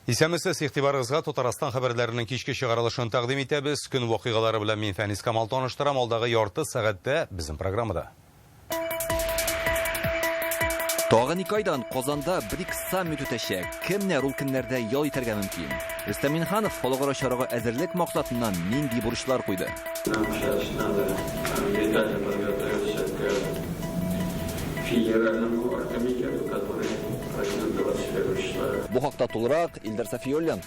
Исәмесез игътибарыгызга Татарстан хәбәрләренең кичке чыгарылышын тәкъдим итәбез. Көн вакыйгалары белән мин Фәнис Камал таныштырам. Алдагы ярты сәгатьтә безнең программада. Тагын 2 айдан Казанда БРИКС саммит үтәчәк. Кемнәр ул көннәрдә ял итәргә мөмкин? Рөстәм Миннеханов халыкара чарага әзерлек максатыннан нинди бурычлар куйды? Бу хакта тулырак Илдар Сафиуллин.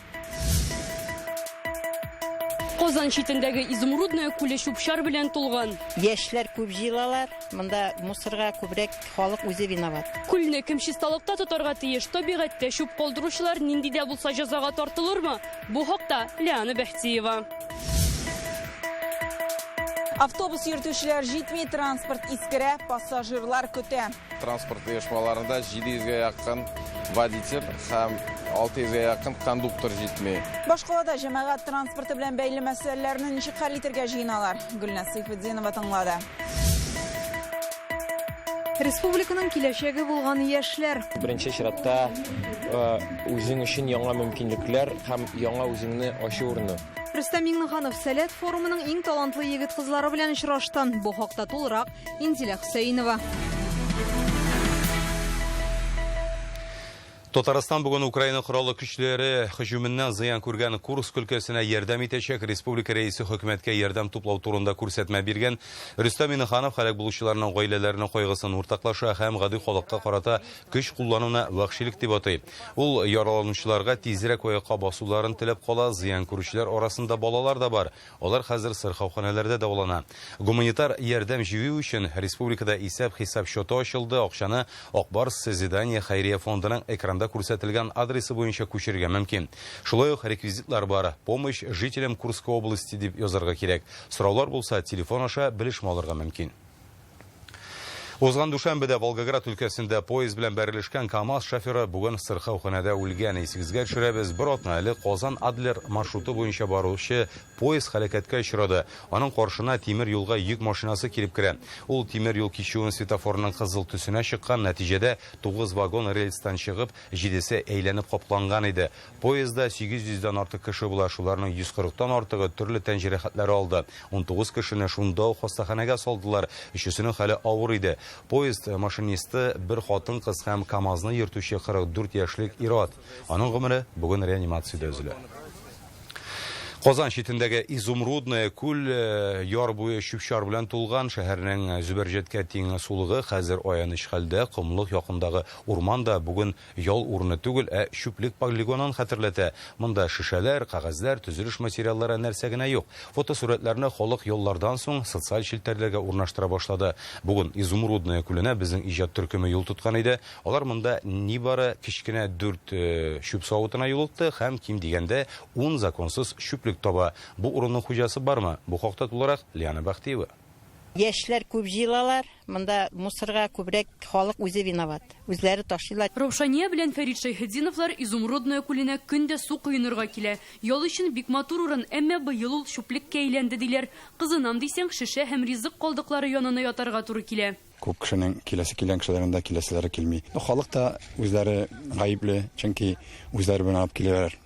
Казан читендәге изумрудная күле шупшар белән тулган. Яшьләр күп җыелалар, монда мусорга күбрәк халык үзе виноват. Күлне кем чисталыкта тотарга тиеш? Табигатьтә шуп калдыручылар нинди дә булса җәзага тартылырмы? Бу хакта Лиана Бәхтиева. Автобус йөртүчеләр җитми, транспорт искерә, пассажирлар көтә. Транспорт оешмаларында 700-гә якын водитель һәм 600-гә якын кондуктор җитми. Башкалада җәмәгать транспорты белән бәйле мәсьәләләрне ничек хәл итәргә җыеналар? Гөлназ Сайфетдинова тыңлады. Республиканың киләчәге булган яшьләр. Беренче чиратта үзең өчен яңа мөмкинлекләр һәм яңа үзеңне ачу урыны. Рөстәм Миннеханов Сәләт форумының иң талантлы егет-кызлары белән очрашты. Бу хакта тулырак Инзилә Хөсәйнова. Татарстан бүген Украина кораллы көчләре һөҗүменнән зыян күргән Курск өлкәсенә ярдәм итәчәк. Республика рәисе хөкүмәткә ярдәм туплау турында күрсәтмә биргән. Рөстәм Миннеханов һәлак булучыларның гаиләләренең кайгысын уртаклаша һәм гади халыкка карата көч куллануны вахшилек дип атый. Ул яраланучыларга тизрәк аякка басуларын теләп кала. Зыян күрүчеләр арасында балалар да бар. Алар хәзер сырхауханәләрдә дәвалана. Гуманитар ярдәм җыю өчен республикада исәп-хисап счеты ачылды. Акчаны Акбарс Созидание хәйрия фондының экранда күрсәтелгән адресы буенча күчерергә мөмкин. Шулай ук реквизитлар бар. Помощь жителям Курской области дип язарга кирәк. Сораулар булса, телефон аша белешмә алырга мөмкин. Узган душанбеда Волгоград өлкәсендә поезд белән бәрелешкән КАМАЗ шоферы бүген сырхауханәдә үлгән. Исегезгә төшерәбез. Бер атна элек Казан-Адлер маршруты буенча баручы поезд һәлакәткә очрады. Аның каршына тимер юлга йөк машинасы килеп керә. Ул тимер юл кичүен светофорның кызыл төсенә чыккан. Нәтиҗәдә 9 вагон рельстан чыгып, 7-се әйләнеп капланган иде. Поездда 800-дән артык кеше була, шуларның 140-тан артыгы төрле тән җәрәхәтләре алды. 19 кешене шунда ук хастаханәгә салдылар. Өчесенең хәле авыр иде. Поезд машинисты бер хатын кыз һәм КАМАЗны йөртүче 44 яшьлек ир-ат. Аның гомере бүген реанимациядә өзелә. Казан читендәге изумрудная күл яр буе шүпшар белән тулган. Шәһәрнең Зүбәрҗәткә тиң сулыгы хәзер аяныч хәлдә. Комлык якындагы урманда бүген ял урыны түгел, шүплек полигонын хәтерләтә. Монда шишәләр, кагазьләр, төзелеш материаллары нәрсә генә юк. Фотосурәтләрне халык яллардан соң социаль челтәрләргә урнаштыра башлады. Бүген изумрудная күленә безнең иҗат төркеме юл тоткан иде. Алар монда нибары кичкенә 4 шүп савытына юлыкты һәм ким дигәндә 10 законсыз шүплек таба. Бу урынның хуҗасы бармы? Бу хакта тулырак Лиана Бәхтиева. Яшьләр күп җыелалар, монда мусорга күбрәк халык үзе виноват. Үзләре ташлыйлар. Раушания белән Фәрит Шәйхетдиновлар изумрудная күленә көндә су коенырга килә. Ял өчен бик матур урын, әмма быел ул шүплеккә әйләнде диләр. Кызынам дисәң, шешә һәм ризык калдыклары янына ятарга туры килә. Күп кешенең килгән кешеләрендә киләселәре килми. Халык та үзләре гаепле, чөнки үзләре белән алып киләләр.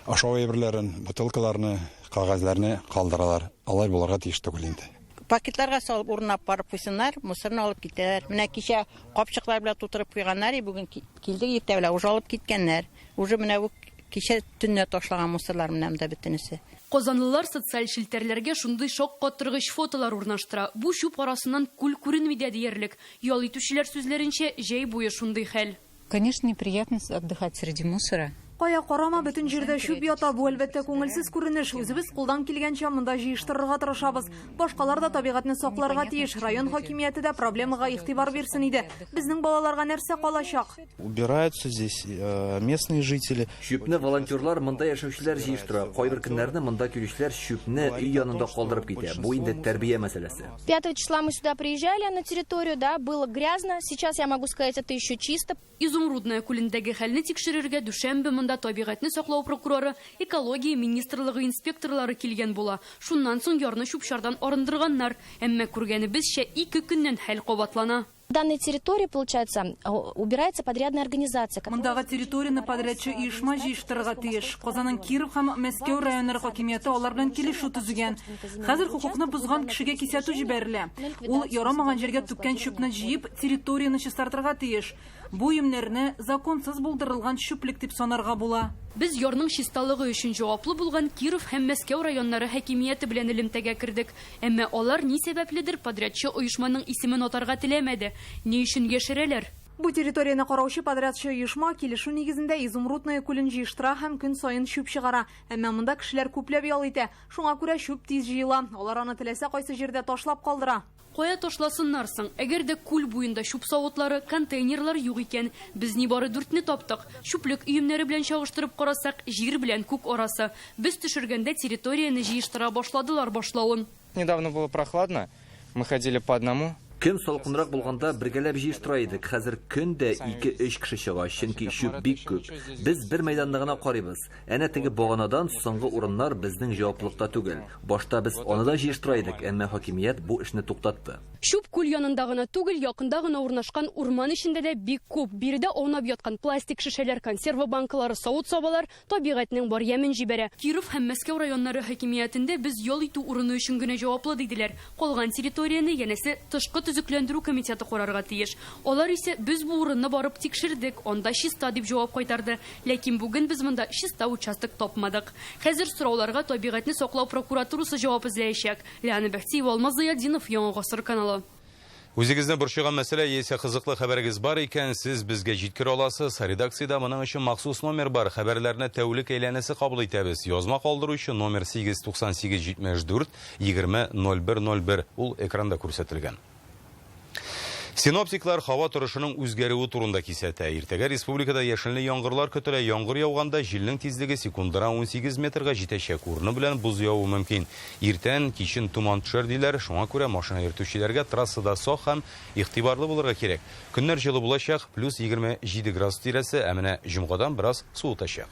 Ашау әйберләрен, бутылкаларны, кагазьләрне калдыралар. Алай булырга тиеш түгел инде. Пакетларга салып урынлап барып куйсыннар, мусорны алып китәләр. Менә кичә капчыклар белән тутырып куйганнар, бүген килдек иртә белән уже алып киткәннәр. Уже менә бу кичә төнне ташлаган мусорлар менән дә бөтенесе. Казанлылар социаль челтәрләргә шундый шок катыргыч фотолар урнаштыра. Бу шуп арасыннан күл күренми дә диярлек. Ял итүчеләр сүзләренчә, җәй буе шундый хәл. Конечно, неприятно отдыхать среди мусора. Кая карама бөтен җирдә шүп ята, бу әлбәттә күңелсез күренеш. Үзебез кулдан килгәнчә монда җыештырырга тырышабыз. Башкалар да табигатьне сакларга тиеш. Район хакимияте дә проблемага игътибар бирсен иде. Безнең балаларга нәрсә калачак? Убираются здесь местные жители. Шүпне волонтерлар монда яшәүчеләр җыештыра. Кайбер көннәрне монда килүчеләр шүпне өй янында калдырып китә. Бу инде тәрбия мәсьәләсе. 5 числа мы сюда приезжали на территорию, да, было грязно. Сейчас я могу сказать, это еще чисто. Изумрудная күлендәге хәлне тикшерергә дүшәмбе монда табигатьне саклау прокуроры, экология министрлыгы инспекторлары килгән була. Шуннан соң ярны шупшардан арындырганнар. Әмма күргәнебезчә 2 көннән хәл кабатлана. данной территории, получается, убирается подрядная организация. Мындагы территорияны подрядчы ишма җыештырырга тиеш. Казанның Киров һәм Мәскәү районнары хакимияте алар белән килешү төзегән. Хәзер хукукны бузган кешегә кисәтү җибәрелә. Ул ярамаган җиргә түккән чүпне җыеп, территорияны чистартырга тиеш. Бу өемнәрне законсыз булдырылган чүплек дип санарга була. Без ярның чисталыгы өчен җаваплы булган Киров һәм Мәскәү районнары хакимияте белән элемтәгә кирдек. Әмма алар ни сәбәпледер подрядчы оешманың исемен атарга теләмәде. Ни өчен яшерәләр? Бу территорияны караучы подрядчы оешма килешү нигезендә Изумрудная күлен җыештыра һәм көн саен чүп чыгара. Әмма монда кешеләр күпләп ял итә. Шуңа күрә чүп тиз җыела. Алар аны теләсә кайсы җирдә ташлап калдыра. Кая ташласыннар соң? Әгәр дә күл буенда чүп савытлары, контейнерлар юк икән, без ни бары 4-не таптык. Чүплек өемнәре белән чагыштырып карасак, җир белән күк арасы. Без төшергәндә территорияны җыештыра башладылар башлавын. Недавно было прохладно, мы ходили по одному. Көн салкынрак булганда бергәләп җыештыра идек. Хәзер көндә 2-3 кеше чыга, чөнки чүп бик күп. Без бер мәйданны гына карыйбыз. Әнә теге баганадан соңгы урыннар безнең җаваплыкта түгел. Башта без аны да җыештыра идек, әмма хакимият бу эшне туктатты. Чүп күл янында гына түгел, якында гына урнашкан урман içендә дә бик күп. Биредә аунап яткан пластик шешәләр, консерва банкалары, савыт-сабалар табигатьнең бар ямен җибәрә. Киров һәм Мәскәү районнары хакимиятендә без ял итү урыны өчен генә җаваплы диделәр. Калган территорияны янәсе тышкы төзекләндерү комитеты карарга тиеш. Алар исә без бу урынны барып тикшердек, анда чиста дип җавап кайтарды. Ләкин бүген без монда чиста участок тапмадык. Хәзер сорауларга табигатьне саклау прокуратурасы җавап эзләячәк. Ләна Бәхтиева, Алмаз Зыяддинов, Яңа гасыр каналы. Үзегезне борчыган мәсьәлә яисә кызыклы хәбәрегез бар икән, сез безгә җиткерә аласыз. Редакциядә моның өчен махсус номер бар. Хәбәрләрне тәүлек әйләнәсе кабул итәбез. Язма калдыручы номер 89874 200101. Ул экранда күрсәтелгән. Синоптиклар һава торышының үзгәрүе турында кисәтә. Иртәгә республикада яшенле яңгырлар көтелә. Яңгыр яуганда җилнең тизлеге секундына 18 метрга җитәчәк. Урыны белән буз явы мөмкин. Иртән кичен туман төшәр диләр. Шуңа күрә машина йөртүчеләргә трассада сак һәм игътибарлы булырга кирәк. Көннәр җылы булачак, плюс 27 градус тирәсе, ә менә җомгадан бераз суытачак.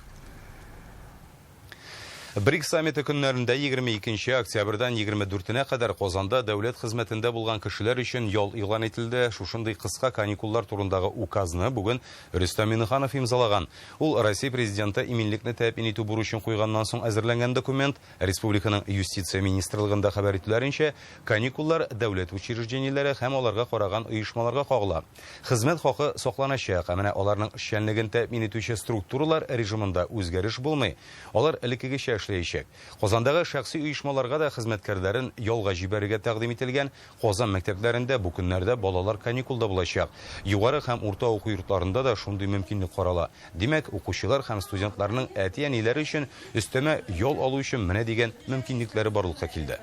БРИКС саммиты көннәрендә 22 октябрьдән 24-нә кадәр Казанда дәүләт хезмәтендә булган кешеләр өчен ял игълан ителде. Шушындый кыска каникуллар турындагы указны бүген Рөстәм Миңнеханов имзалаган. Ул Россия президенты иминлекне тәэмин итү бурычын куйганнан соң әзерләнгән документ. Республиканың юстиция министрлыгында хәбәр ителүләренчә, каникуллар дәүләт учреждениеләре һәм аларга караган оешмаларга кагыла. Хезмәт хакы сакланачак, ә менә аларның эшчәнлеген тәэмин итүче структуралар режимында үзгәреш булмый. Алар элеккегечә эшләячәк. Казандагы шәхси оешмаларга да хезмәткәрләрен ялга җибәрергә тәкъдим ителгән. Казан мәктәпләрендә бу көннәрдә балалар каникулда булачак. Югары һәм урта уку йортларында да шундый мөмкинлек карала. Димәк, укучылар һәм студентларның әти-әниләре өчен өстәмә ял алу өчен менә дигән мөмкинлекләре барлыкка килде.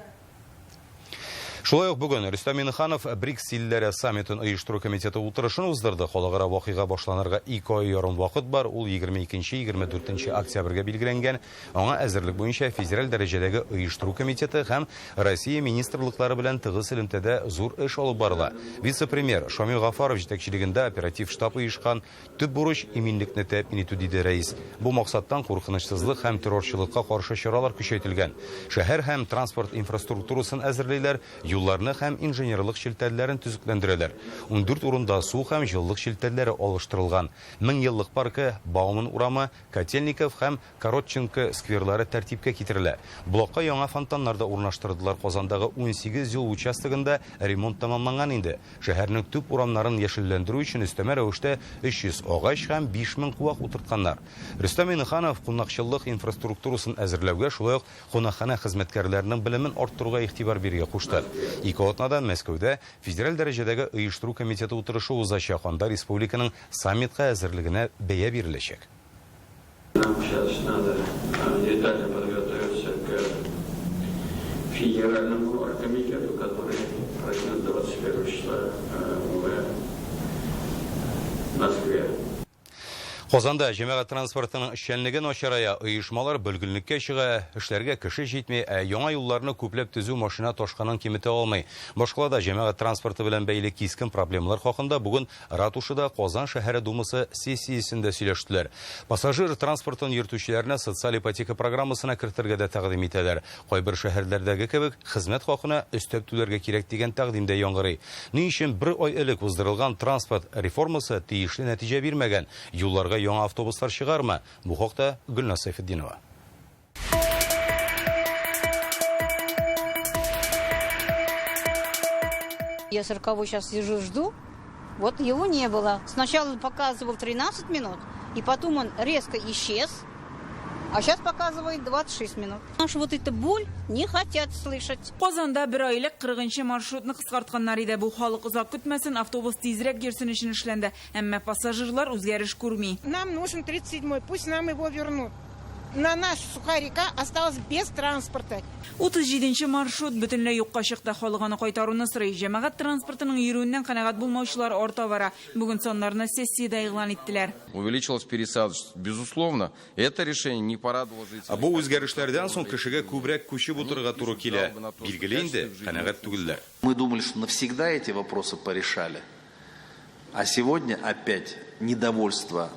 Шулай ук бүген Рөстәм Миңнеханов БРИКС илләре саммитын оештыру комитеты утырышын уздырды. Халыкара вакыйга башланырга 2 ай ярым вакыт бар. Ул 22-24 октябрьгә билгеләнгән. Аңа әзерлек буенча федераль дәрәҗәдәге оештыру комитеты һәм Россия министрлыклары белән тыгыз элемтәдә зур эш алып барыла. Вице-премьер Шамил Гафаров җитәкчелегендә оператив штаб оешкан. Төп бурыч иминлекне тәэмин итү диде рәис. Бу максаттан куркынычсызлык һәм террорчылыкка каршы чаралар көчәйтелгән. Шәһәр һәм транспорт инфраструктурасын әзерләйләр. Юлларны һәм инженерлык шелтәләрен төзекләндерәләр. 14 урында су һәм җылылык шелтәләре алыштырылган. 1000 еллык паркы, Бауман урамы, Котельников һәм Коротченко скверлары тәртипкә китерелә. Блокка яңа фонтаннар да урнаштырдылар. Казандагы 18 юл участогында ремонт тәмамланган инде. Шәһәрнең төп урамнарын яшелләндерү өчен өстәмә рәвештә 300 агач һәм 5000 куак утыртканнар. Рөстәм Миңнеханов кунакчылык инфраструктурасын әзерләүгә, шулай ук кунакхана хезмәткәрләренең белемен арттыруга игътибар бирергә кушты. Ике атнадан Мәскәүдә федераль дәрәҗәдәге оештыру комитеты утырышы узачак. Анда республиканың саммитка әзерлегенә бәя биреләчәк. Нам сейчас надо детально подготовиться к федеральному оргкомитету, который пройдет 21 числа в Москве. Qozanda җәмәгать транспортының эшчәнлеген ачарая оешмалар бөлгенлеккә чыга, эшләргә кеше җитми, яңа юлларны күпләп төзү машина ташканын киметә алмый. Башкалада җәмәгать транспорты белән бәйле кискен проблемалар хакында бүген Ратушада Казан шәһәре думасы сессиясендә сөйләштеләр. Пассажир транспортын йөртүчеләренә социаль ипотека программасына кертергә дә тәкъдим итәләр. Кайбер шәһәрләрдәге кебек хезмәт хакына өстәп түләргә кирәк дигән тәкъдимдә яңгырый. Ни өчен бер ай элек уздырылган транспорт реформасы тиешле нәтиҗә бирмәгән? Юлларга яңа автобуслар чыгармы? Бу хакта Гөлнас Сайфетдинова. Я 40-й сейчас сижу, жду. Вот его не было. Сначала показывал 13 минут, и потом он резко исчез. А сейчас показывает 26 минут. Нашу вот эту боль не хотят слышать. Казанда bir айлык 40-нчы маршрутны кыскартканнар иде. Бу халык узак көтмәсен, автобус тизрәк йөрсен өчен эшләнде. Әмма пассажирлар үзгәреш күрми. Нам нужен 37-й, пусть нам его вернут. На наш Сухарика осталось без транспорта. 37-нче маршрут бөтенләй юкка чыкты. Халык аны кайтаруны сорый. Җәмәгать транспортының йөрүеннән канәгать булмаучылар арта бара. Бүген соннарны сессияда игълан иттеләр. Увеличилась пересадочность. Безусловно, это решение не порадовало жителей. Бу үзгәрешләрдән соң кешегә күбрәк күчеп утырырга туры килә. Билгеле инде, канәгать түгелләр. Мы думали, что навсегда эти вопросы порешали. А сегодня опять недовольство.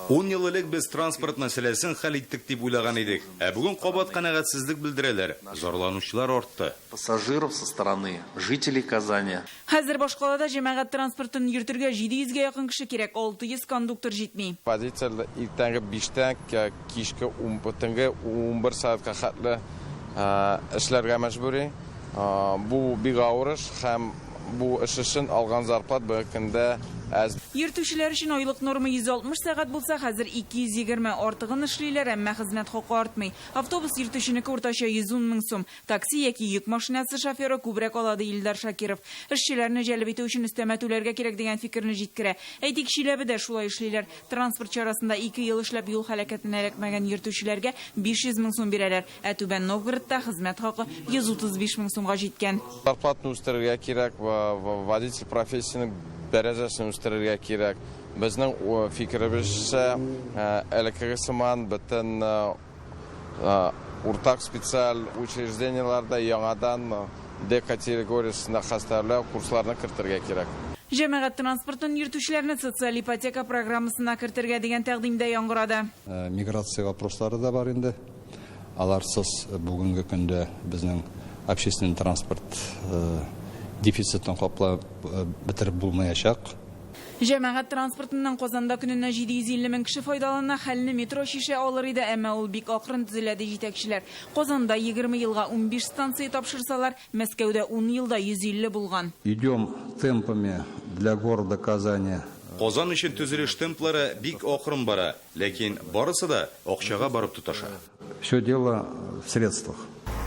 10 ел элек без транспорт мәсьәләсен хәл иттек дип уйлаган идек. Бүген кабат канәгатьсезлек белдерәләр. Зарланучылар артты. Пассажиров со стороны жителей Казани. Хәзер башкалада җәмәгать транспортын йөртергә 700-гә якын кеше кирәк, 600 кондуктор җитми. Позицияле иртәнге 5-тән кичке 11 саатка хәтле эшләргә мәҗбүри. Бу бик авыр эш һәм бу эш өчен алган зарплат бу көндә аз. Йөртүчеләр өчен айлык норма 160 сәгать булса, хәзер 220 артыгын эшлиләр, әмма хезмәт хакы артмый. Автобус йөртүченеке уртача 110 мең сум, такси яки йөк машинасы шоферы күбрәк алады Илдар Шакиров. Эшчеләрне җәлеп итү өчен өстәмә түләргә кирәк дигән фикерне җиткерә. Әйтик, Чиләбедә шулай эшлиләр. Транспорт чарасында 2 ел эшләп юл һәлакәтенә эләкмәгән йөртүчеләргә 500 мең сум бирәләр. Ә Түбән Новгородта хезмәт хакы 135 мең сумга җиткән. Зарплатны үстерергә кирәк, водитель профессиясенең дәрәҗәсен үстерергә кирәк. Безнең фикеребезчә, элеккеге сыман бөтен уртак специаль учреждениеларда яңадан Д категориясына хастарлау курсларны кертергә кирәк. Җәмәгать транспортын йөртүчеләрне социаль ипотека программасына кертергә дигән тәкъдимдә яңгырады. Миграция вопрослары да бар инде. Аларсыз бүгенге көндә безнең общественный транспорт дефицитын каплап бетереп булмаячак. Җәмәгать транспортыннан Казанда көненә 750 мең кеше файдалана, хәлне метро шише алыр иде, әмма ул бик акрын төзелә ди җитәкчеләр. Казанда 20 елга 15 станция тапшырсалар, Мәскәүдә 10 елда 150 булган. Идем темпами для города Казани. Казан өчен төзелеш темплары бик акрын бара, ләкин барысы да акчага барып тоташа. Все дело в средствах.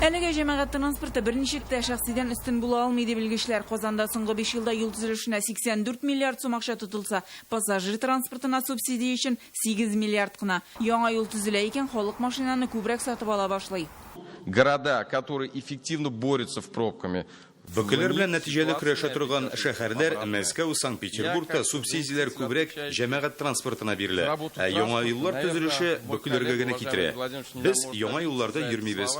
Әлегә җәмәгать транспорты берничек тә шәхсидән өстен була алмый дип белгечләр. Казанда соңгы 5 елда юл төзелешенә 84 миллиард сум акча тотылса, пассажир транспортына субсидия өчен 8 миллиард кына. Яңа юл төзелә икән, халык машинаны күбрәк сатып ала башлый. Города, которые эффективно борются в пробками, Бөкеләр белән нәтиҗәле көрәшә торган шәһәрләр Мәскәү, Санкт-Петербургта субсидияләр күбрәк җәмәгать транспортына бирелә. Яңа юллар төзелеше бөкеләргә генә китерә. Без яңа юлларда йөрмибез,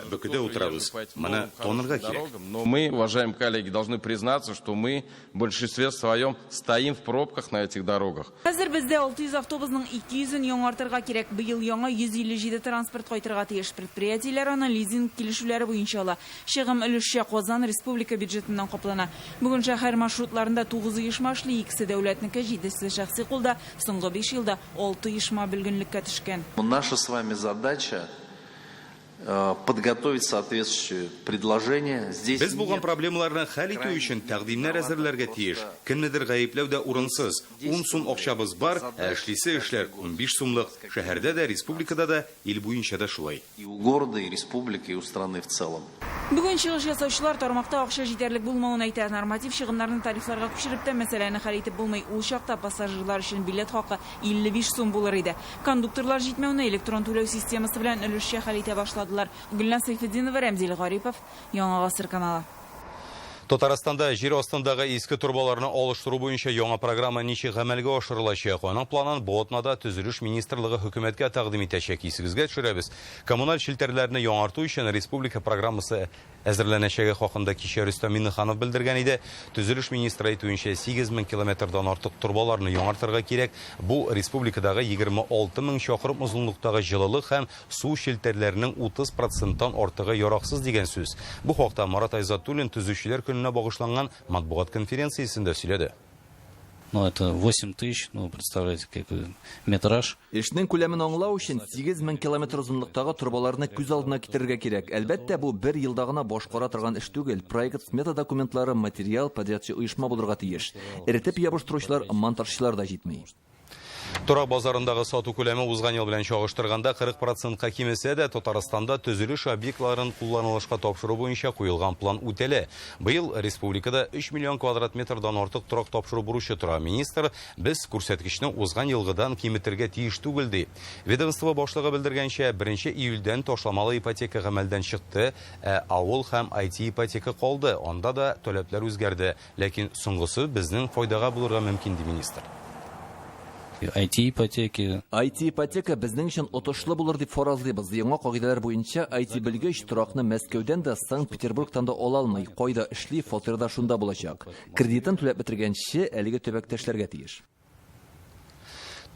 бөкедә утырабыз. Моны тонырга кирәк. Но мы, уважаемые коллеги, должны признаться, что мы в большинстве своем стоим в пробках на этих дорогах. Хәзер бездә 600 автобусның 200-ен яңартырга кирәк. Быел яңа 157 транспорт кайтырга тиеш. Предприятиеләр аны лизинг килешүләре буенча ала. Чыгым өлеше Казан республика бюджетыннан каплана. Бүген шәһәр маршрутларында 9 оешма эшли, 2 дәүләтнеке, 7 шәхси кулда, соңгы 5 елда 6 оешма белгенлеккә төшкән. Наша с вами задача подготовить соответствующие предложения. Здесь Без булган проблемаларны хәл итү өчен тәкъдимнәр әзерләргә тиеш. Кемнедер гаепләү дә урынсыз. 10 сум акчабыз бар, эшлисе эшләр 15 сумлык. Шәһәрдә дә, республикада да, ил буенча да шулай. И у города, и республики, и у страны в целом. Бүген чыгыш ясаучылар тармакта акча җитәрлек булмавын әйтә. Норматив чыгымнарны тарифларга күчереп тә мәсьәләне хәл итеп булмый. Ул чакта пассажирлар өчен билет хакы 55 сум булыр иде. Кондукторлар җитмәүне электрон түләү системасы белән өлешчә хәл итә башладылар. Гөлнас Сайфетдинова, Рәмзил Гарипов, Яңа Гасыр каналы. Татарстанда жер астындагы иске турбаларны алыштыру буенча яңа программа ничек гамәлгә ашырылачак? Аның планын Ботнада төзелеш министрлыгы хөкүмәткә тәкъдим итәчәк. Исегезгә төшерәбез. Коммуналь челтәрләрне яңарту өчен республика программасы әзерләнәчәге хакында кичә Рөстәм Миннеханов белдергән иде. Төзелеш министры әйтүенчә 8000 километрдан артык турбаларны яңартырга кирәк. Бу республикадагы 26000 чакрым озынлыктагы җылылык һәм су челтәрләренең 30%-тан артыгы яраксыз дигән сүз. Бу хакта Марат Айзатуллин төзүчеләр көненә багышланган матбугат конференциясендә сөйләде. Это 8000, представляете, какой метраж. Эшнең күләмен аңлау өчен 8000 километр озынлыктагы турбаларны күз алдына китерергә кирәк. Әлбәттә, бу бер елда гына башкара торган эш түгел. Проект смета документлары, материал, подрядчы оешма булырга тиеш. Эретеп ябыштыручылар, монтажчылар да җитмей. Торак базарындагы сату күләме узган ел белән чагыштырганда 40%-ка кимесә дә, Татарстанда төзелеш объектларын кулланылышка тапшыру буенча куелган план үтәлә. Быел республикада 3 миллион квадрат метрдан артык торак тапшыру бурычы тора. Министр без күрсәткечне узган елгыдан киметергә тиеш түгел ди. Ведомство башлыгы белдергәнчә, 1 июльдән ташламалы ипотека гамәлдән чыкты, авыл һәм IT ипотека калды. Анда да таләпләр үзгәрде, ләкин соңгысы безнең файдага булырга мөмкин ди министр. IT-ипотека. IT-ипотека безнең өчен отышлы булыр дип фаразлыйбыз. Яңа кагыйдәләр буенча IT белгеч торакны Мәскәүдән дә, Санкт-Петербургтан да ала алмый. Кайда эшли, фатирда шунда булачак. Кредитын түләп бетергәнче әлеге төбәктәшләргә тиеш.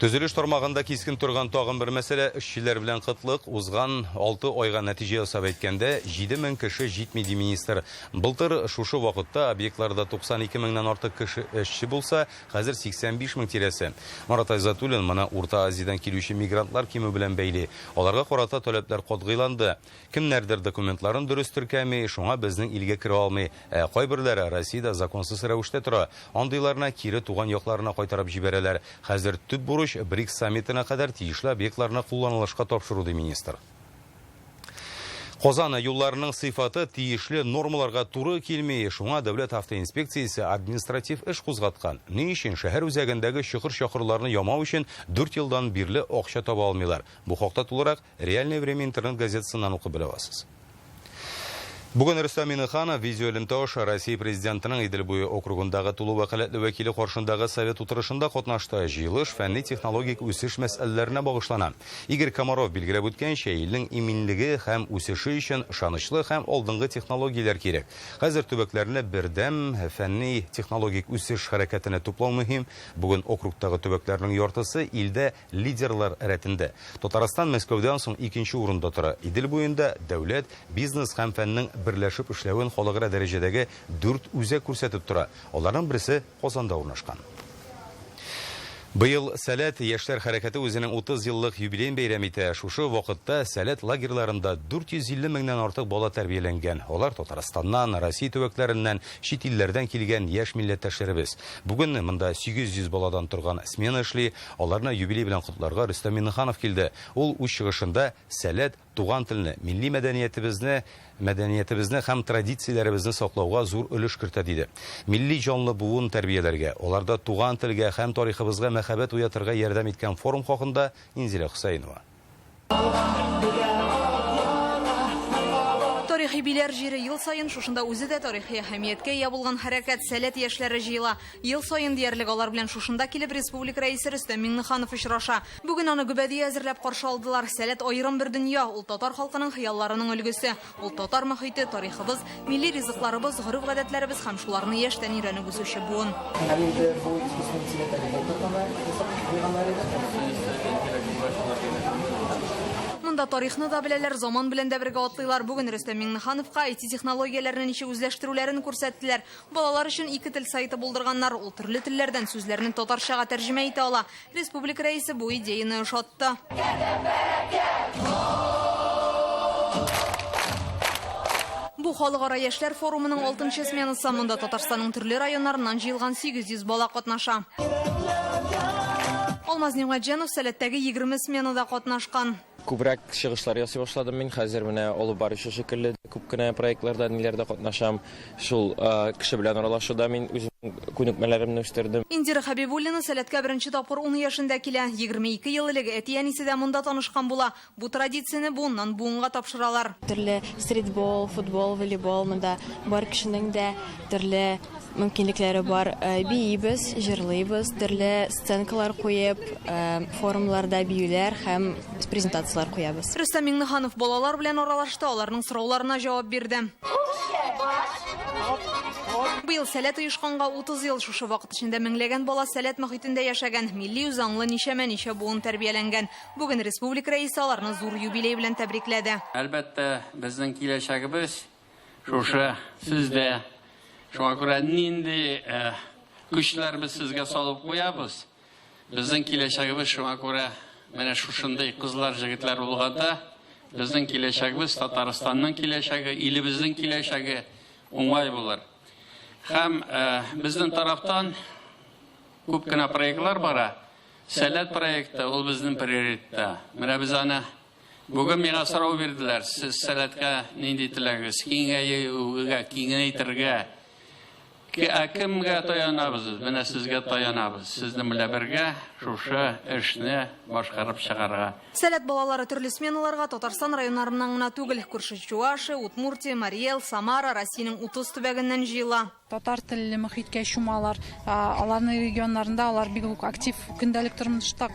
Төзелеш тармагында кискен торган тагын бер мәсьәлә эшчеләр белән кытлык. Узган 6 айга нәтиҗә ясап әйткәндә 7000 кеше җитми ди министр. Былтыр шушы вакытта объектларда 92 меңнән артык кеше эшче булса, хәзер 85 мең тирәсе. Марат Айзатуллин моны Урта Азиядан килүче мигрантлар киме белән бәйли. Аларга карата таләпләр катгыйланды. Кемнәрдер документларын дөрес теркәми, шуңа безнең илгә керә алмый. Кайберләре Россиядә законсыз рәвештә тора. Андыйларны кире туган якларына кайтарып җибәрәләр. Хәзер төп бурыч БРИКС саммитына кадәр тиешле объектларны кулланылышка тапшыру ди министр. Казан юлларының сыйфаты тиешле нормаларга туры килмәй, шуңа дәүләт автоинспекциясе административ эш кузгаткан. Ни өчен шәһәр үзәгендәге чокыр-чокырларны ямау өчен 4 елдан бирле акча таба алмыйлар. Бу хакта тулырак Реальное время интернет газетасыннан укып белә аласыз. Бүген Рөстәм Миннеханов видеолентош Россия президентының Идел буе округындагы тулы вәкаләтле вәкиле каршындагы совет утырышында катнашты. Җыелыш фәнни технологик үсеш мәсьәләләренә багышлана. Игорь Комаров билгеләп үткәнчә, илнең иминлеге һәм үсеше өчен ышанычлы һәм алдынгы технологияләр кирәк. Хәзер төбәкләрне бердәм фәнни технологик үсеш хәрәкәтенә туплау мөһим. Бүген округтагы төбәкләрнең яртысы илдә лидерлар рәтендә. Татарстан Мәскәүдән соң 2нче урында тора. Идел буенда дәүләт, бизнес һәм фәннең берләшеп эшләвен халыкара дәрәҗәдәге 4 үзәк күрсәтеп тора. Аларның берсе Казанда урнашкан. Быел Сәләт яшьләр хәрәкәте үзенең 30 еллык юбилейн бәйрәм итә. Шушы вакытта Сәләт лагерьларында 450 меңнән артык бала тәрбияләнгән. Алар Татарстаннан, Россия төбәкләреннән, чит илләрдән килгән яшь милләттәшләребез. Бүген монда 800 баладан торган смена эшли. Аларны юбилей белән котларга Рөстәм Миннеханов килде. Ул үз чыгышында Сәләт туган телне, милли мәдәниятебезне һәм традицияләребезне саклауга зур өлеш кертә диде. Милли җанлы буын тәрбияләргә, аларда туган телгә һәм тарихыбызга мәхәббәт уятырга ярдәм иткән форум хакында Инзилә Хусаинова. Тарихи биләр җире ел сайын шушында үзе дә тарихи әһәмияткә ия булган хәрәкәт Сәләт яшьләре җыела. Ел сайын диярлек алар белән шушында килеп республика рәисе Рөстәм Миннеханов очраша. Бүген аны гүбәди әзерләп каршы алдылар. Сәләт аерым бер дөнья, ул татар халкының хыялларының өлгесе. Ул татар мөхите, тарихыбыз, милли ризыкларыбыз, гореф-гадәтләребез һәм шуларны яшьтән өйрәнеп үсүче буын. Монда тарихны да беләләр, заман белән дә бергә атлыйлар. Бүген Рөстәм Миннехановка IT технологияләрне ничек үзләштерүләрен күрсәттеләр. Балалар өчен 2 тел сайты булдырганнар. Ул төрле телләрдән сүзләрне татарчага тәрҗемә итә ала. Республика рәисе бу идеяны ошатты. Бу халыкара яшьләр форумының 6нчы сменасы. Монда Татарстанның төрле районнарыннан җыелган 800 бала катнаша. Алмаз Нимаджанов Сәләттәге 20 сменада катнашкан. Күбрәк чыгышлар ясый башладым мин. Хәзер менә алып баручы шикелле күп кенә проектларда, ниләрдә катнашам. Шул кеше белән аралашуда мин үзем Күнекмәләремне үстердем. Индира Хабибуллина сәләткә беренче тапкыр 10 яшында килә. 22 ел элек әти-әнисе дә монда танышкан була. Бу традицияне буыннан буынга тапшыралар. Төрле стритбол, футбол, волейбол монда бар кешенең дә төрле мөмкинлекләре бар. Биебез, җырлыйбыз, төрле сценкалар куеп, форумларда биюләр һәм презентациялар куябыз. Рөстәм Миңнеханов балалар белән аралашты, аларның сорауларына җавап бирде. Быел сәләт оешканга 30 ел, шушы вакыт эчендә меңләгән бала сәләт мөхитендә яшәгән, милли үзаңлы ничә буын тәрбияләнгән. Бүген республика рәисе аларны зур юбилей белән тәбрикләде. Әлбәттә, безнең киләчәгебез шушы сездә. Шуңа күрә нинди көчләр без сезгә салып куябыз. Безнең киләчәгебез шуңа күрә менә шушындай кызлар, җегетләр булганда, безнең киләчәгебез Татарстанның киләчәге, илебезнең киләчәге уңай булыр. Һәм безнең тарафтан күп кенә проектлар бара. Сәләт проекты ул безнең приоритетта. Менә без аны бүген миңа сорау бирделәр. Сез сәләткә нинди теләгегез? Киңәюгә, киңәйтергә. Кемгә таянабыз? Менә сезгә таянабыз. Сезнең белән бергә шушы эшне башкарып чыгарга. Сәләт балалары төрле сменаларга Татарстан районнарыннан гына түгел, күрше Чувашия, Удмуртия, Марий Эл, Самара, Россиянең 30 төбәгеннән җыела. Татар телле мөхиткә чумалар, аларның регионнарында алар бик үк актив көндәлек тормышта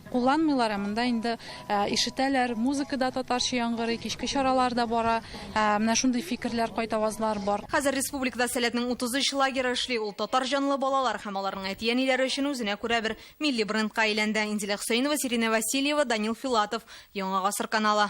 кулланмыйлар, монда инде ишетәләр, музыкада татарча яңгырый, кичке чараларда бара, менә шундый фикерләр, кайтавазлар бар. Хәзер республикада сәләтнең 33 лагере эшли, ул татар җанлы балалар һәм аларның әти-әниләре өчен үзенә күрә бер милли брендка әйләнде. Инзилә Хөсәйнова, Сирина Васильева, Данил Филатов, Яңа гасыр каналы.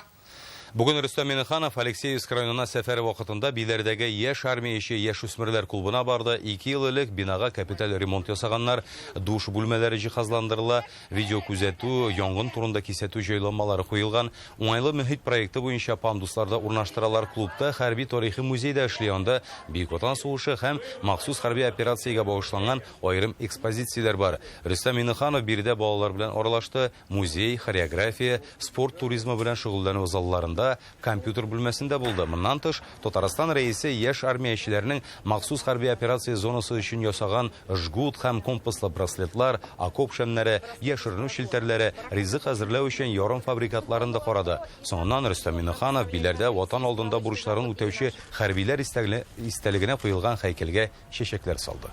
Бүген Рөстәм Миңнеханов Алексеевск районына сәфәре вакытында Биләрдәге яшь армия иши яшүсмерләр клубына барды. 2 ел элек бинага капиталь ремонт ясаганнар, душ бүлмәләре җиһазландырыла, видео күзәтү, янгын турында кисәтү җайланмалары куелган. Уңайлы мөхит проекты буенча пандусларда урнаштыралар. Клубта хәрби тарихи музейда эшли, анда Бөек Ватан сугышы һәм махсус хәрби операциягә багышланган аерым экспозицияләр бар. Рөстәм Миңнеханов биредә балалар белән аралашты. Музей, хореография, спорт туризмы белән шөгыльләнү залларында, компьютер бүлмәсендә булды. Моннан тыш, Татарстан рәисе яшь армиячеләрнең махсус хәрби операция зонасы өчен ясаган жгут һәм компаслы браслетлар, окоп шәмнәре, яшеренү шелтәрләре, ризык әзерләү өчен ярым фабрикатларын да карады. Соңыннан Рөстәм Миңнеханов Биләрдә ватан алдында бурычларын үтәүче хәрбиләр истәлегенә куелган һәйкәлгә чәчәкләр салды.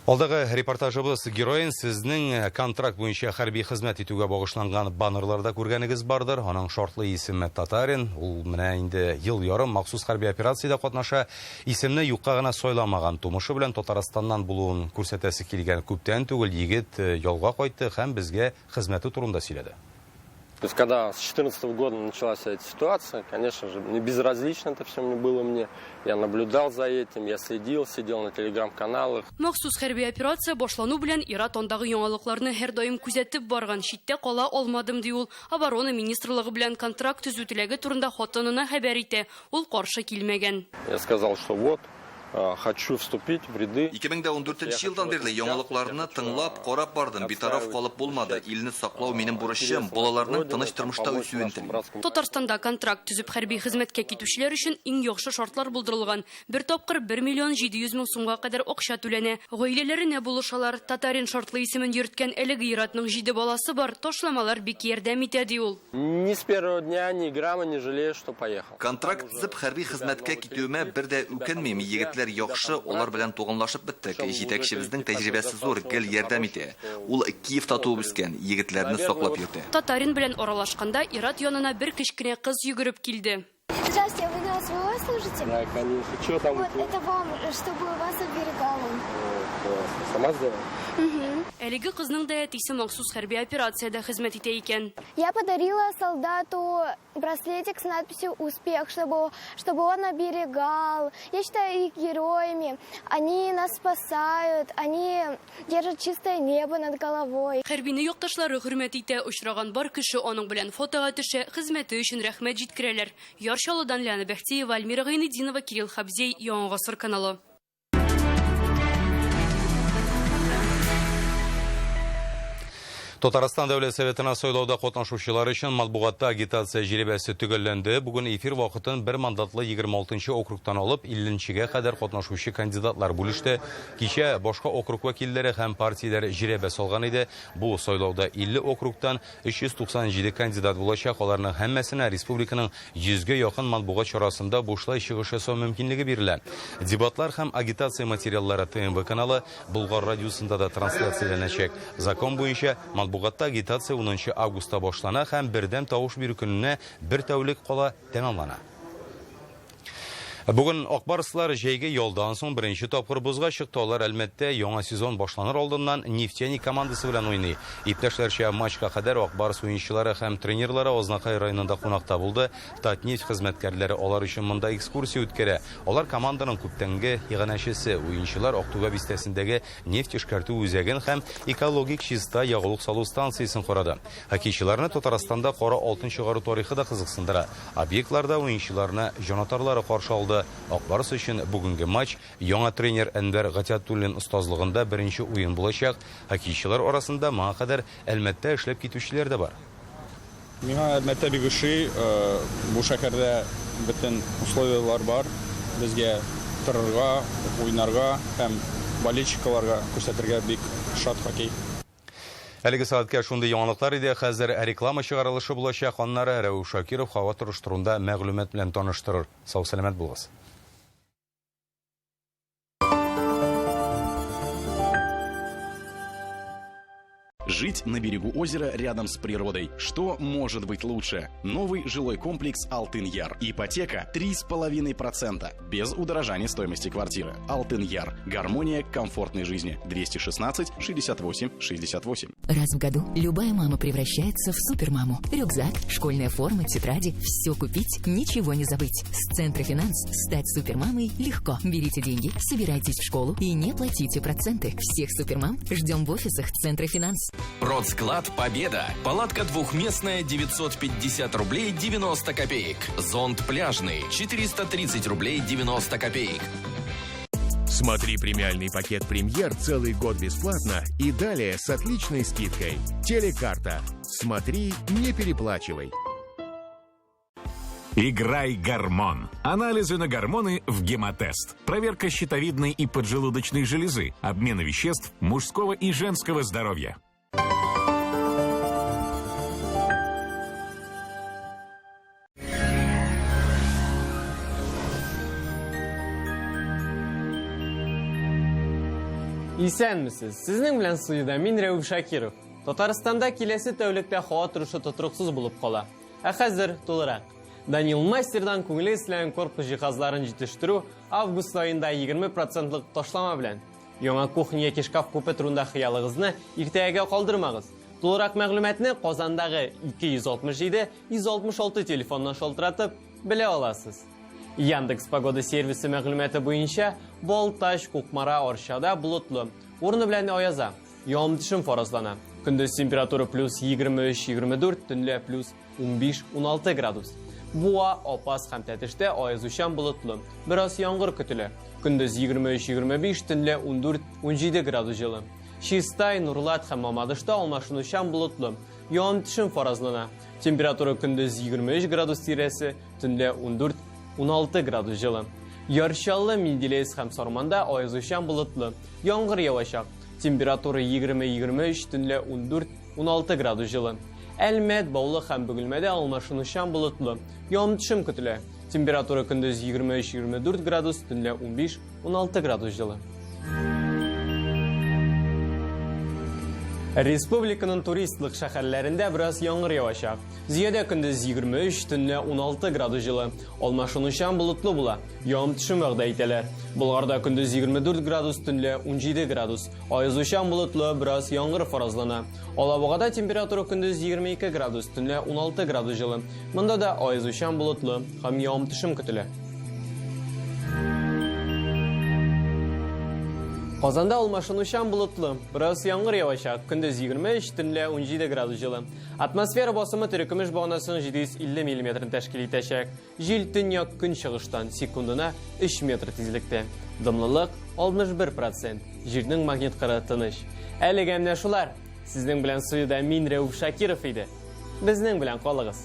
Алдагы репортажыбыз героин сезнең контракт буенча хәрби хезмәт итүгә багышланган баннерларда күргәнегез бардыр. Аның шартлы исеме Татарин. Ул менә инде ел ярым махсус хәрби операциядә катнаша. Исемне юкка гына сайламаган, тумышы белән Татарстаннан булуын күрсәтәсе килгән күптән түгел егет ялга кайтты һәм безгә хезмәте турында сөйләде. То есть, когда с 2014 года началась эта ситуация, конечно же, не безразлично это все было мне. Я наблюдал за этим, я следил, сидел на телеграм-каналах. Махсус хәрби операция башлану белән Ират андагы яңалыкларны һәр даим күзәтеп барган. Читтә кала алмадым ди ул. Оборона министрлыгы белән контракт төзү теләге турында хатынына хәбәр итә. Ул каршы килмәгән. Я сказал, что вот, хочу вступить в ряды. 2014 елдан бирле яңалыкларны тыңлап, карап бардым. Битараф калып булмады. Илне саклау минем бурычым. Балаларның тыныч тормышта үсүен телим. Татарстанда контракт төзүп хәрби хезмәткә китүчеләр өчен иң яхшы шартлар булдырылган. Бер тапкыр 1 миллион 700 мең сумга кадәр акча түләнә. Гаиләләренә булышалар. Татарин шартлы исемен йөрткән әлеге Иратның 7 баласы бар. Ташламалар бик ярдәм итә ди ул. Ни с первого дня, ни грамма не жалею, что поехал. Контракт төзеп хәрби хезмәткә китүемә бер дә үкенмим. Егетләр яхшы, олар белән туганлашып беттек. Җитәкчебезнең тәҗрибәсе зур, гел ярдәм итә. Ул Киевта туып үскән, егетләрне саклап йөртә. Татарин белән аралашканда Ират янына бер кечкенә кыз йөгереп килде. Здравствуйте, вы на СВО служите? Да, конечно. Что там? Вот, это вам, чтобы вас оберегал он. Сама сделала? Әлеге кызның да әтисе махсус хәрби операциядә хезмәт итә икән. Я подарила солдату браслетик с надписью «Успех», чтобы он оберегал. Я считаю их героями. Они нас спасают, они держат чистое небо над головой. Хәрбине якташлары хөрмәт итә, очраган бар кеше аның белән фотога төшә, хезмәте өчен рәхмәт җиткерәләр. Яршалыдан Ләна Бәхтиева, Альмира Гайнетдинова, Кирилл Хабзей, Яңа гасыр каналы. Татарстан Дәүләт Советына сайлауда катнашучылар өчен матбугатта агитация җирәбәсе төгәлләнде. Бүген эфир вакытын бер мандатлы 26-нчы округтан алып 50-нчегә кадәр катнашучы кандидатлар бүлеште. Кичә башка округ вәкилләре һәм партияләр җирәбә салган иде. Бу сайлауда 50 округтан 397 кандидат булачак. Аларның һәммәсенә республиканың 100гә якын матбугат чарасында бушлай чыгыш ясау мөмкинлеге бирелә. Дебатлар һәм агитация материаллары ТМВ каналы Болгар радиосында да трансляцияләнәчәк. Закон буенча матбугатта агитация 10 августта башлана һәм бердәм тавыш бирү көненә бер тәүлек кала тәмамлана. Бүген Акбарыслар җәйге ялдан соң беренче тапкыр бузга чыкты. Алар әлбәттә яңа сезон башланыр алдыннан Нефтяник командасы белән уйный. Иптәшләрчә матчка кадәр Акбарыс уенчылары һәм тренерлары Азнакай районында кунакта булды. Татнефть хезмәткәрләре алар өчен монда экскурсия үткәрә. Алар команданың күптәнге иганәчесе, уенчылар Актүбә бистәсендәге нефть эшкәртү үзәген һәм экологик чиста ягулык салу станциясын карады. Хоккейчыларны Татарстанда кара алтын чыгару тарихы да кызыксындыра. Объектларда уенчыларны җанатарлары каршы алды. Акбарыс өчен бүгенге матч яңа тренер Әнвәр Гатятуллин остазлыгында беренче уен булачак. Хоккейчылар арасында моңа кадәр Әлмәттә эшләп китүчеләр дә бар. Миңа Әлмәттә бик ошый, бу шәһәрдә бөтен условиялар бар. Безгә торырга, уйнарга һәм болельщикларга күрсәтергә бик шат хоккей. Әлеге сәгатькә шундый яңалыклар иде. Хәзер реклама чыгарылышы булачак. Аннары Рәүф Шакиров һава торыш турында мәгълүмат белән таныштырыр. Сау-сәламәт булыгыз. Жить на берегу озера рядом с природой. Что может быть лучше? Новый жилой комплекс Алтын-Яр. Ипотека 3,5%. Без удорожания стоимости квартиры. Алтын-Яр. Гармония комфортной жизни. 216-68-68. Раз в году любая мама превращается в супермаму. Рюкзак, школьная форма, тетради. Все купить, ничего не забыть. С Центра Финанс стать супермамой легко. Берите деньги, собирайтесь в школу и не платите проценты. Всех супермам ждем в офисах Центра Финанс. Продсклад «Победа». Палатка двухместная 950 рублей 90 копеек. Зонт пляжный 430 рублей 90 копеек. Смотри премиальный пакет «Премьер» целый год бесплатно и далее с отличной скидкой. Телекарта. Смотри, не переплачивай. Играй гормон. Анализы на гормоны в гемотест. Проверка щитовидной и поджелудочной железы. Обмена веществ мужского и женского здоровья. Исәнмесез. Сезнең белән студияда мин Рәүф Шакиров. Татарстанда киләсе тәүлектә һава торышы тотрыксыз булып кала. Ә хәзер тулырак. Данил Мастердан күңеле эсләгән корпус җиһазларын җитештерү август аенда 20%лык ташлама белән. Яңа кухня яки шкаф купе турында хыялыгызны иртәгә калдырмагыз. Тулырак мәгълүматны Казандагы 267-166 телефоннан шалтыратып белә аласыз. Яндекс погода сервисы мәгълүматы буенча Балташ, Кукмара, Орчада булытлы. Урыны белән аяза. Явым-төшем фаразлана. Көндез температура +23-24, төнлә +15-16 градус. Буа, Апас һәм Тәтештә аязучан булытлы. Бераз яңгыр көтелә. Көндез 23-25, төнлә 14-17 градус җылы. Чистай, Нурлат һәм Мамадышта алмашынучан булытлы. Явым-төшем фаразлана. Температура көндез 23 градус тирәсе, төнлә 14-16 градус җылы. Ярчаллы, Менделеевск һәм Сарманда аязучан булытлы. Яңгыр явачак. Температура 20-23, төнлә 14-16 градус җылы. Әлмәт, Баулы һәм Бөгелмәдә алмашынучан булытлы. Явым-төшем көтелә. Температура көндез 23-24 градус, төнлә 15-16 градус җылы. Республиканың туристлык шәһәрләрендә бераз яңгыр явачак. Зиядә көндез 23, төнлә 16 градус җылы. Алмашынучан булытлы була. Явым-төшем вәгъдә итәләр. Болгарда көндез 24 градус, төнлә 17 градус. Аязучан булытлы, бераз яңгыр фаразлана. Алабугада температура көндез 22 градус, төнлә 16 градус җылы. Монда да аязучан булытлы һәм явым-төшем көтелә. Казанда алмашынучан булытлы, бераз яңгыр явачак, көндез 23, төнлә 17 градус җылы. Атмосфера басымы төркемеш баганасын 750 мм тәшкил итәчәк. Җил төньяк көнчыгыштан секундына 3 метр тизлектә. Дымлылык 61%. Җирнең магнит кыры тыныч. Әлегә менә шулар. Sizning bilan studiyada men Rauf Shakirov edi. Bizning bilan qoling'iz.